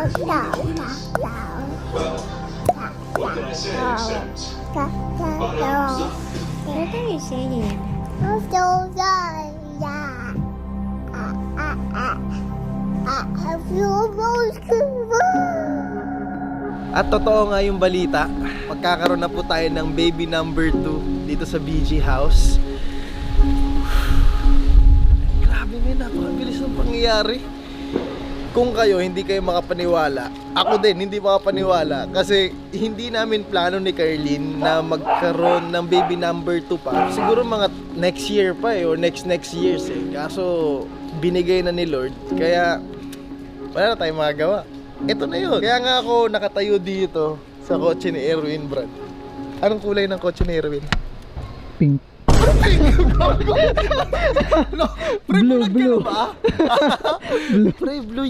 What can I say except What are you saying? At totoo nga yung balita, magkakaroon na po tayo ng baby number 2 dito sa BG House. Grabe men, napakabilis ng pangyayari. Kung kayo hindi kayo makapaniwala, ako din hindi makapaniwala kasi hindi namin plano ni Carlene na magkaroon ng baby number 2 pa. Siguro mga next year pa or next years eh. Kaso binigay na ni Lord, kaya wala na tayong magagawa. Ito na yun. Kaya nga ako nakatayo dito sa kotse ni Erwin, Brad. Anong kulay ng kotse ni Erwin? Pink. No, pre, Blue, bulag ka blue. na ba? Pre, blue